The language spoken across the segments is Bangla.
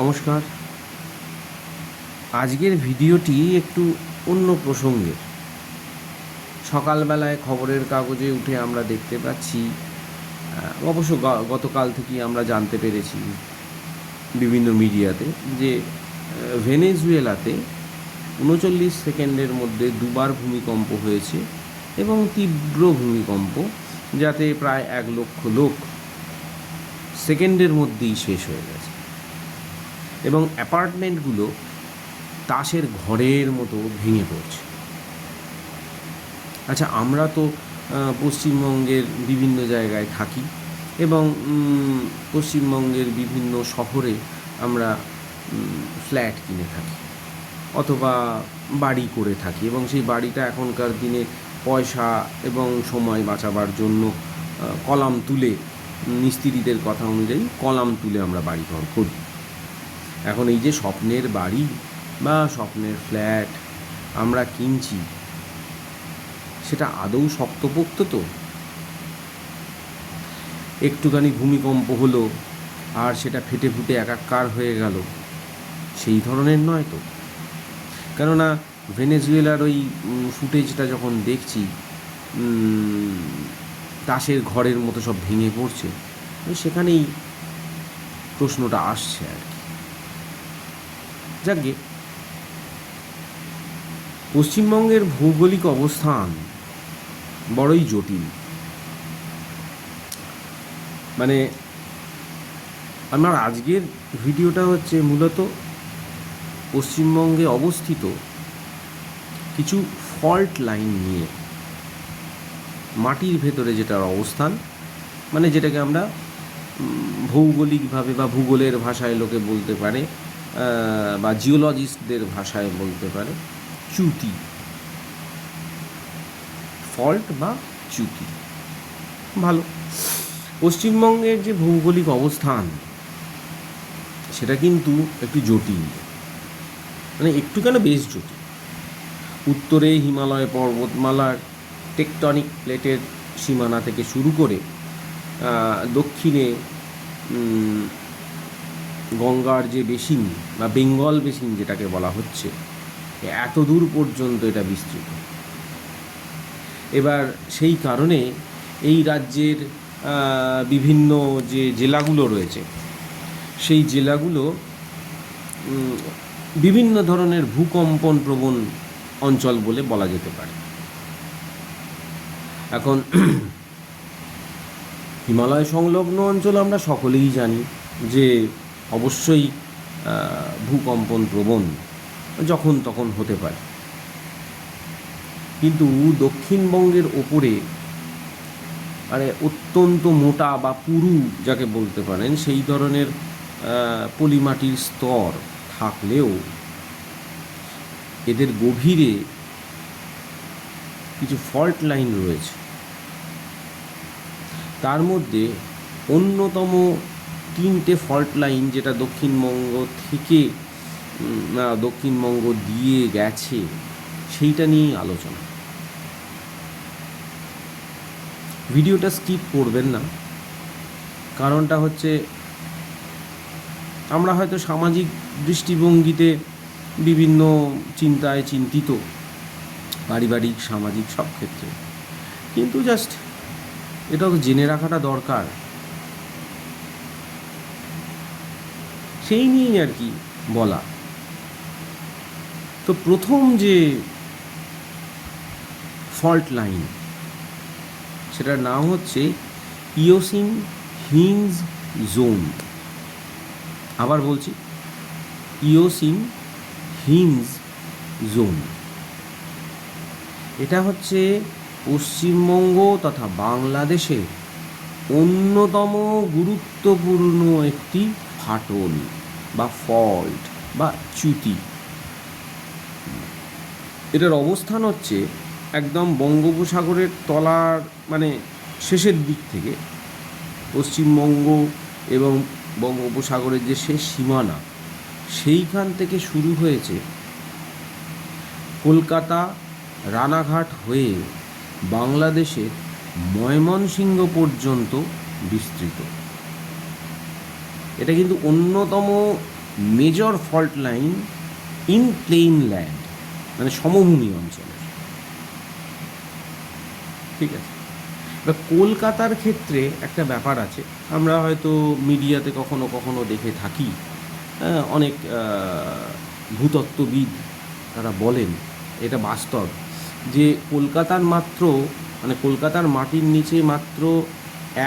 নমস্কার। আজকের ভিডিওটি একটু অন্য প্রসঙ্গের। সকালবেলায় খবরের কাগজে উঠে আমরা দেখতে পাচ্ছি, অবশ্য গতকাল থেকেই আমরা জানতে পেরেছি বিভিন্ন মিডিয়াতে, যে ভেনেজুয়েলাতে ৩৯ সেকেন্ডের মধ্যে দুবার ভূমিকম্প হয়েছে এবং তীব্র ভূমিকম্প, যাতে প্রায় ১,০০,০০০ লোক সেকেন্ডের মধ্যেই শেষ হয়ে গেছে এবং অ্যাপার্টমেন্টগুলো তাসের ঘরের মতো ভেঙে পড়ছে। আচ্ছা, আমরা তো পশ্চিমবঙ্গের বিভিন্ন জায়গায় থাকি এবং পশ্চিমবঙ্গের বিভিন্ন শহরে আমরা ফ্ল্যাট কিনে থাকি অথবা বাড়ি করে থাকি, এবং সেই বাড়িটা এখনকার দিনে পয়সা এবং সময় বাঁচাবার জন্য কলাম তুলে, মিস্ত্রিদের কথা অনুযায়ী কলাম তুলে আমরা বাড়িঘর করি। এখন এই যে স্বপ্নের বাড়ি বা স্বপ্নের ফ্ল্যাট আমরা কিনছি, সেটা আদৌ শক্তপোক্ত তো? একটুখানি ভূমিকম্প হলো আর সেটা ফেটে ফুটে একাকার হয়ে গেল, সেই ধরনের নয় তো। কেননা ভেনেজুয়েলার ওই ফুটেজটা যখন দেখছি, তাসের ঘরের মতো সব ভেঙে পড়ছে, সেখানেই প্রশ্নটা আসছে আর কি। যাকে পশ্চিমবঙ্গের ভৌগোলিক অবস্থান বড়ই জটিল। মানে আমার আজকের ভিডিওটা হচ্ছে মূলত পশ্চিমবঙ্গে অবস্থিত কিছু ফল্ট লাইন নিয়ে, মাটির ভেতরে যেটার অবস্থান, মানে যেটাকে আমরা ভৌগোলিকভাবে বা ভূগোলের ভাষায় লোকে বলতে পারে, বা জিওলজিস্টদের ভাষায় বলতে পারে চ্যুতি, ফল্ট বা চ্যুতি। ভালো, পশ্চিমবঙ্গের যে ভৌগোলিক অবস্থান সেটা কিন্তু একটু জটিল, মানে একটু কেন, বেশ জটিল। উত্তরে হিমালয় পর্বতমালার টেকটনিক প্লেটের সীমানা থেকে শুরু করে দক্ষিণে গঙ্গার যে বেসিন বা বেঙ্গল বেসিন যেটাকে বলা হচ্ছে, এত দূর পর্যন্ত এটা বিস্তৃত। এবার সেই কারণে এই রাজ্যের বিভিন্ন যে জেলাগুলো রয়েছে, সেই জেলাগুলো বিভিন্ন ধরনের ভূকম্পন প্রবণ অঞ্চল বলে বলা যেতে পারে। এখন হিমালয় সংলগ্ন অঞ্চল আমরা সকলেই জানি যে অবশ্যই ভূকম্পন প্রবণ, যখন তখন হতে পারে। কিন্তু দক্ষিণবঙ্গের ওপরে মানে অত্যন্ত মোটা বা পুরু যাকে বলতে পারেন, সেই ধরনের পলিমাটির স্তর থাকলেও এদের গভীরে কিছু ফল্ট লাইন রয়েছে। তার মধ্যে অন্যতম 3টে ফল্ট লাইন, যেটা দক্ষিণবঙ্গ থেকে দক্ষিণবঙ্গ দিয়ে গেছে, সেইটা নিয়েই আলোচনা। ভিডিওটা স্কিপ করবেন না, কারণটা হচ্ছে আমরা হয়তো সামাজিক দৃষ্টিভঙ্গিতে বিভিন্ন চিন্তায় চিন্তিত, পারিবারিক সামাজিক সব ক্ষেত্রে, কিন্তু জাস্ট এটা তো জেনে রাখাটা দরকার, সেই নিয়েই আর কি বলা। তো প্রথম যে ফল্ট লাইন, সেটার নাম হচ্ছে ইওসিন হিঞ্জ জোন। আবার বলছি, ইওসিন হিঞ্জ জোন। এটা হচ্ছে পশ্চিমবঙ্গ তথা বাংলাদেশের অন্যতম গুরুত্বপূর্ণ একটি ফাটল বা ফল্ট বা চ্যুতি। এটার অবস্থান হচ্ছে একদম বঙ্গোপসাগরের তলার, মানে শেষের দিক থেকে, পশ্চিমবঙ্গ এবং বঙ্গোপসাগরের যে শেষ সীমানা, সেইখান থেকে শুরু হয়েছে কলকাতা রানাঘাট হয়ে বাংলাদেশের ময়মনসিংহ পর্যন্ত বিস্তৃত। এটা কিন্তু অন্যতম major fault line in plain land, মানে সমভূমি অঞ্চলের। ঠিক আছে, এবার কলকাতার ক্ষেত্রে একটা ব্যাপার আছে, আমরা হয়তো মিডিয়াতে কখনো কখনো দেখে থাকি, অনেক ভূতত্ত্ববিদ তারা বলেন, এটা বাস্তব, যে কলকাতার মাত্র মানে কলকাতার মাটির নিচে মাত্র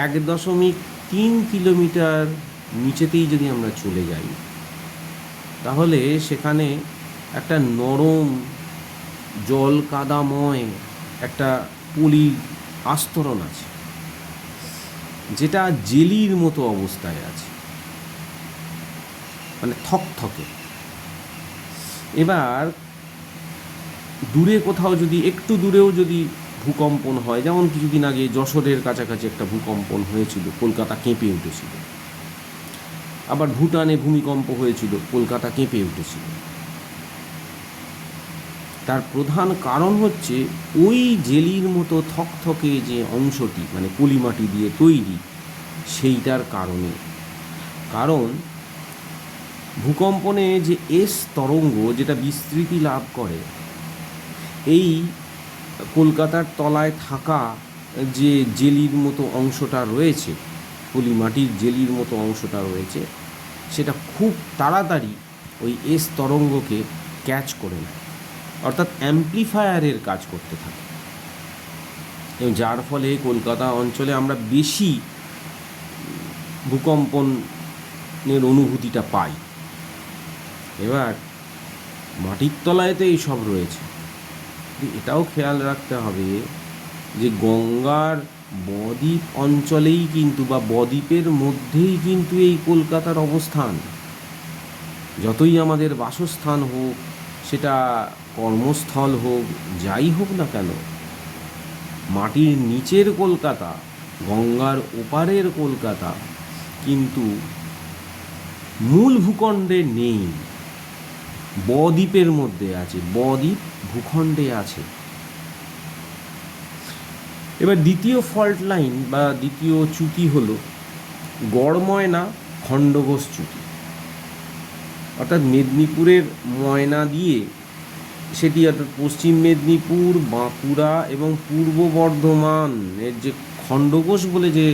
1.3 কিলোমিটার নিচেতেই যদি আমরা চলে যাই, তাহলে সেখানে একটা নরম জল কাদাময় একটা পলির আস্তরণ আছে, যেটা জেলির মতো অবস্থায় আছে, মানে থকথকে। এবার দূরে কোথাও যদি, একটু দূরেও যদি ভূকম্পন হয়, যেমন কিছুদিন আগে যশোরের কাছাকাছি একটা ভূকম্পন হয়েছিল, কলকাতা কেঁপে উঠেছিল। আবার ভুটানে ভূমিকম্প হয়েছিল, কলকাতা কেঁপে উঠেছিল। তার প্রধান কারণ হচ্ছে ওই জেলির মতো থকথকে যে অংশটি, মানে পলিমাটি দিয়ে তৈরি, সেইটার কারণে। কারণ ভূকম্পনে যে এস তরঙ্গ যেটা বিস্তৃতি লাভ করে, এই কলকাতার তলায় থাকা যে জেলির মতো অংশটা রয়েছে, পলিমাটির জেলির মতো অংশটা রয়েছে, সেটা খুব তাড়াতাড়ি ওই এস তরঙ্গকে ক্যাচ করে নেয়, অর্থাৎ অ্যাম্প্লিফায়ারের কাজ করতে থাকে, এবং যার ফলে কলকাতা অঞ্চলে আমরা বেশি ভূকম্পনের অনুভূতিটা পাই। এবার মাটির তলায় তো এইসব রয়েছে, এটাও খেয়াল রাখতে হবে যে গঙ্গার বদ্বীপ অঞ্চলেই কিন্তু, বা বদ্বীপের মধ্যেই কিন্তু এই কলকাতার অবস্থান। যতই আমাদের বাসস্থান হোক, সেটা কর্মস্থল হোক, যাই হোক না কেন, মাটির নিচের কলকাতা, গঙ্গার ওপারের কলকাতা কিন্তু মূল ভূখণ্ডে নেই, বদ্বীপের মধ্যে আছে, বদ্বীপ ভূখণ্ডে আছে। এবার দ্বিতীয় ফল্ট লাইন বা দ্বিতীয় চ্যুতি হলো গড়ময়না খণ্ডঘোষ চ্যুতি, অর্থাৎ মেদিনীপুরের ময়না দিয়ে, সেটি অর্থাৎ পশ্চিম মেদিনীপুর, বাঁকুড়া এবং পূর্ব বর্ধমান এর যে খণ্ডঘোষ বলে যে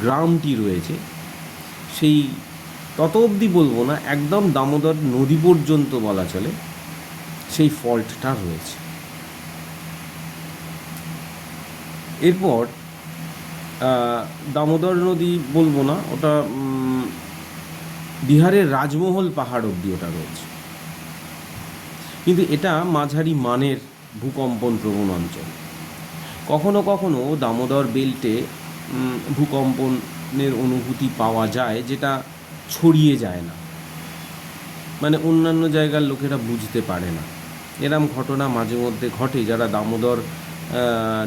গ্রামটি রয়েছে, সেই তত অবধি বলবো না, একদম দামোদর নদী পর্যন্ত বলা চলে, সেই ফল্টটা রয়েছে। এরপর দামোদর নদী বলবো না, ওটা বিহারের রাজমহল পাহাড় অবধি ওটা রয়েছে, কিন্তু এটা মাঝারি মানের ভূকম্পন প্রবণ অঞ্চল। কখনো কখনো দামোদর বেল্টে ভূকম্পনের অনুভূতি পাওয়া যায়, যেটা ছড়িয়ে যায় না, মানে অন্যান্য জায়গার লোকেরা বুঝতে পারে না। এরম ঘটনা মাঝে মধ্যে ঘটে, যারা দামোদর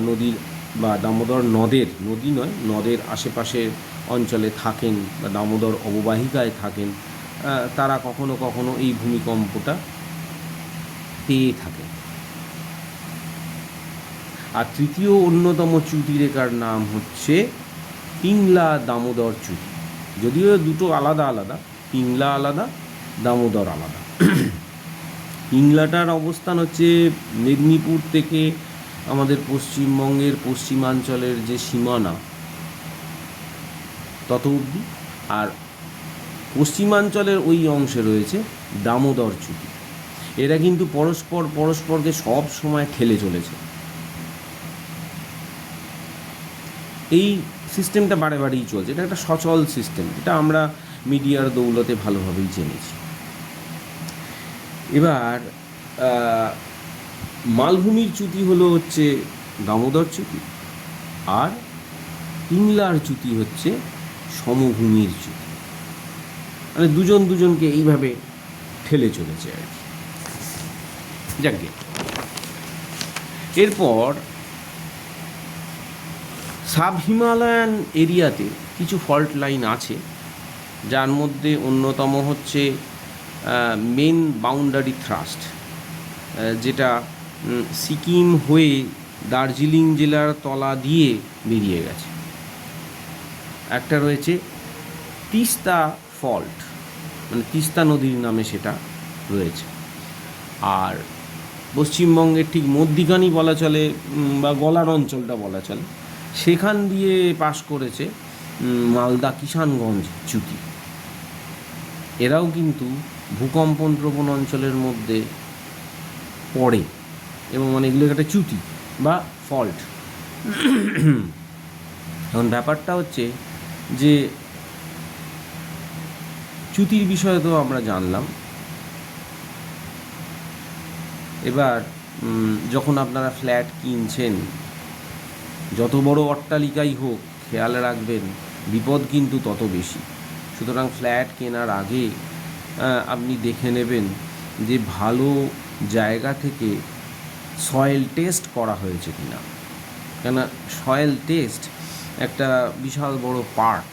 নদীর বা দামোদর নদের, নদী নয়, নদের আশেপাশের অঞ্চলে থাকেন বা দামোদর অববাহিকায় থাকেন, তারা কখনো কখনো এই ভূমিকম্পটা পেয়ে থাকে। আর তৃতীয় অন্যতম চ্যুতি রেখার নাম হচ্ছে পিংলা দামোদর চ্যুতি। যদিও দুটো আলাদা আলাদা, পিংলা আলাদা, দামোদর আলাদা। পিংলাটার অবস্থান হচ্ছে মেদিনীপুর থেকে আমাদের পশ্চিমবঙ্গের পশ্চিমাঞ্চলের যে সীমানা তত অবধি, আর পশ্চিমাঞ্চলের ওই অংশে রয়েছে দামোদর চ্যুতি। এরা কিন্তু পরস্পরকে সব সময় ঠেলে চলেছে। এই সিস্টেমটা বারেই চলছে, এটা একটা সচল সিস্টেম, এটা আমরা মিডিয়ার দৌলতে ভালোভাবেই জেনেছি। এবার মালভূমির চ্যুতি হলো হচ্ছে দামোদর চ্যুতি, আর পিংলার চ্যুতি হচ্ছে সমভূমির চ্যুতি, মানে দুজন দুজনকে এইভাবে ঠেলে চলেছে আর কি। যাকে এরপর সাব হিমালয়ান এরিয়াতে কিছু ফল্ট লাইন আছে, যার মধ্যে অন্যতম হচ্ছে মেন বাউন্ডারি থ্রাস্ট, যেটা সিকিম হয়ে দার্জিলিং জেলার তলা দিয়ে বেরিয়ে গেছে। একটা রয়েছে তিস্তা ফল্ট, মানে তিস্তা নদীর নামে সেটা রয়েছে। আর পশ্চিমবঙ্গের ঠিক মধ্যিখানেই বলা চলে, বা গলার অঞ্চলটা বলা চলে, সেখান দিয়ে পাশ করেছে মালদা কিষানগঞ্জ চ্যুতি। এরাও কিন্তু ভূকম্পন প্রবণ অঞ্চলের মধ্যে পড়ে, এবং মানে এগুলো একটা চ্যুতি বা ফল্ট। এখন ব্যাপারটা হচ্ছে যে চ্যুতির বিষয়ে তো আমরা জানলাম। এবার যখন আপনারা ফ্ল্যাট কিনছেন, যত বড় অট্টালিকাই হোক, খেয়াল রাখবেন বিপদ কিন্তু তত বেশি। সুতরাং ফ্ল্যাট কেনার আগে আপনি দেখে নেবেন যে ভালো জায়গা থেকে সয়েল টেস্ট করা হয়েছে কিনা, কেন সয়েল টেস্ট একটা বিশাল বড় পার্ট।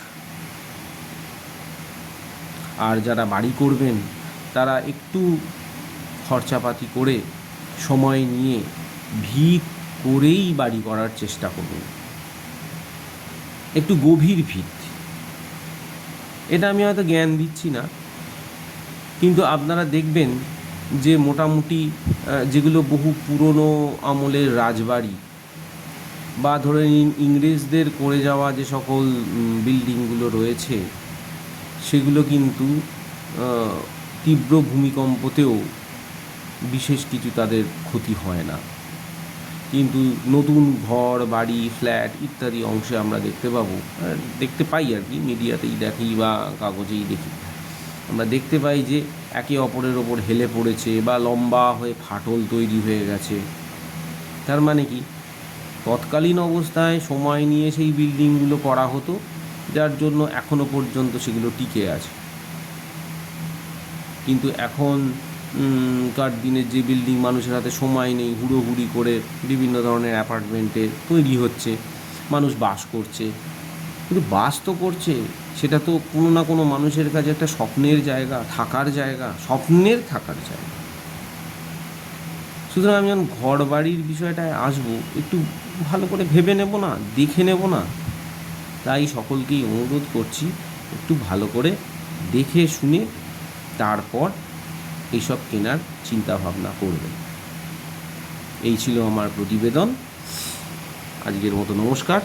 আর যারা বাড়ি করবেন তারা একটু খরচাপাতি করে সময় নিয়ে ভিত করেই বাড়ি করার চেষ্টা করুন, একটু গভীর ভিত। এটা আমি হয়তো জ্ঞান দিচ্ছি না, কিন্তু আপনারা দেখবেন যে মোটামুটি যেগুলো বহু পুরনো আমলের রাজবাড়ি, বা ধরে নিন ইংরেজদের করে যাওয়া যে সকল বিল্ডিংগুলো রয়েছে, সেগুলো কিন্তু তীব্র ভূমিকম্পতেও বিশেষ কিছু তাদের ক্ষতি হয় না। কিন্তু নতুন ঘর বাড়ি ফ্ল্যাট ইত্যাদি অংশে আমরা দেখতে পাই আর কি, মিডিয়াতেই দেখি বা কাগজেই দেখি, আমরা দেখতে পাই যে একে অপরের ওপর হেলে পড়েছে বা লম্বা হয়ে ফাটল তৈরি হয়ে গেছে। তার মানে কি, তৎকালীন অবস্থায় সময় নিয়ে সেই বিল্ডিংগুলো করা হতো, যার জন্য এখনও পর্যন্ত সেগুলো টিকে আছে। কিন্তু এখন কার দিনের যে বিল্ডিং, মানুষের হাতে সময় নেই, হুড়োহুড়ি করে বিভিন্ন ধরনের অ্যাপার্টমেন্টে তৈরি হচ্ছে, মানুষ বাস করছে। কিন্তু বাস তো করছে, সেটা তো কোনো না কোনো মানুষের কাছে একটা স্বপ্নের জায়গা, থাকার জায়গা, স্বপ্নের থাকার জায়গা। সুতরাং আমি যখন ঘর বাড়ির বিষয়টায় আসবো, একটু ভালো করে ভেবে নেব না, দেখে নেব না? তাই সকলকেই অনুরোধ করছি, একটু ভালো করে দেখে শুনে তারপর এইসব কেনার চিন্তাভাবনা করবেন। এই ছিল আমার প্রতিবেদন। আজকের মতো নমস্কার।